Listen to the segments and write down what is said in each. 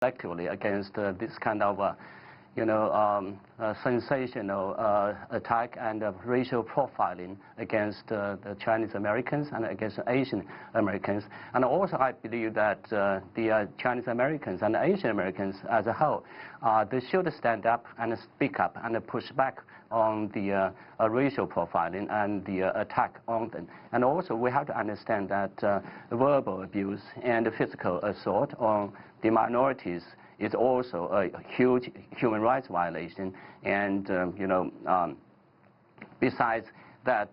collectively against this kind of sensational attack and racial profiling against the Chinese Americans and against Asian Americans. And also I believe that the Chinese Americans and Asian Americans as a whole, they should stand up and speak up and push back on the racial profiling and the attack on them. And also we have to understand that verbal abuse and physical assault on the minorities is also a huge human rights violation, and besides that,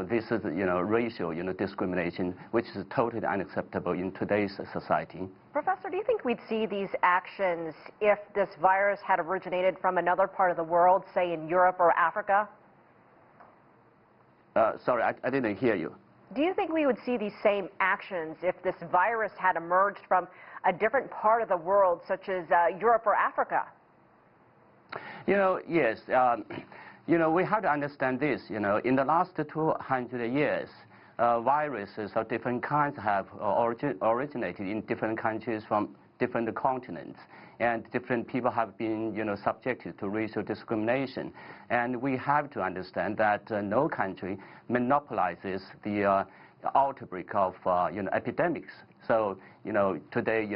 this is racial discrimination, which is totally unacceptable in today's society. Professor, do you think we'd see these actions if this virus had originated from another part of the world, say in Europe or Africa? Sorry, I didn't hear you. Do you think we would see these same actions if this virus had emerged from a different part of the world, such as Europe or Africa? Yes. We have to understand this. In the last 200 years, viruses of different kinds have originated in different countries from different continents, and different people have been, subjected to racial discrimination. And we have to understand that no country monopolizes the outbreak of, epidemics. So, today,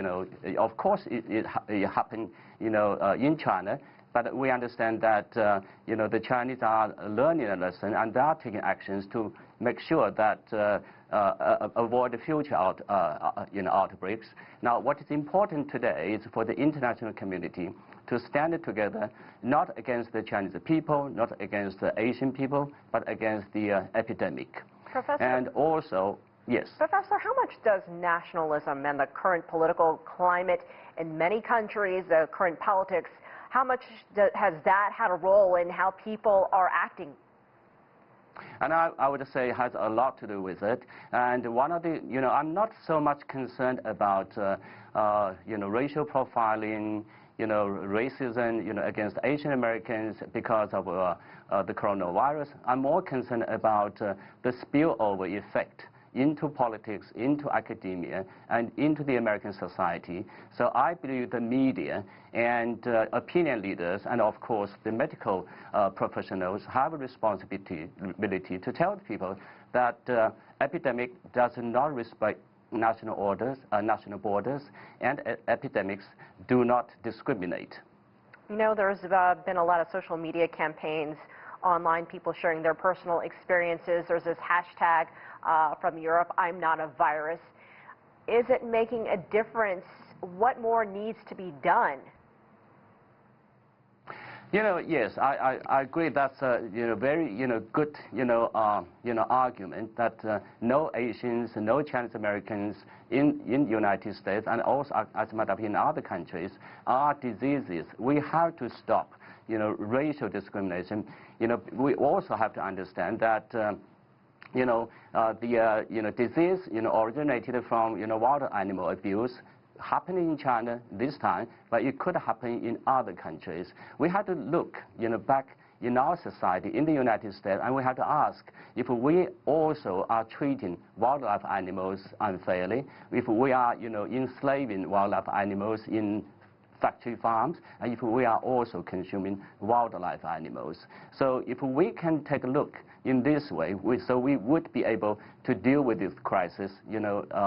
of course, it happened, in China. But we understand that, the Chinese are learning a lesson, and they are taking actions to make sure that avoid the future outbreaks. Now, what is important today is for the international community to stand together, not against the Chinese people, not against the Asian people, but against the epidemic. Professor, and also, yes. Professor, how much does nationalism and the current political climate in many countries, the current politics, how much has that had a role in how people are acting? And I would say it has a lot to do with it. And one of the, I'm not so much concerned about, racial profiling, racism, against Asian Americans because of the coronavirus. I'm more concerned about the spillover effect into politics, into academia, and into the American society. So I believe the media and opinion leaders, and of course the medical professionals, have a responsibility to tell the people that epidemic does not respect national borders, and epidemics do not discriminate. There's been a lot of social media campaigns online, people sharing their personal experiences. There's this hashtag from Europe, I'm not a virus. Is it making a difference? What more needs to be done? Yes, I agree. That's a very good argument that no Asians, no Chinese Americans in the United States, and also as a matter of in other countries, are diseases. We have to stop racial discrimination. We also have to understand that the disease originated from wild animal abuse, happening in China this time, but it could happen in other countries. We have to look back in our society, in the United States, and we have to ask if we also are treating wildlife animals unfairly, if we are enslaving wildlife animals in factory farms, and if we are also consuming wildlife animals. So if we can take a look in this way, we would be able to deal with this crisis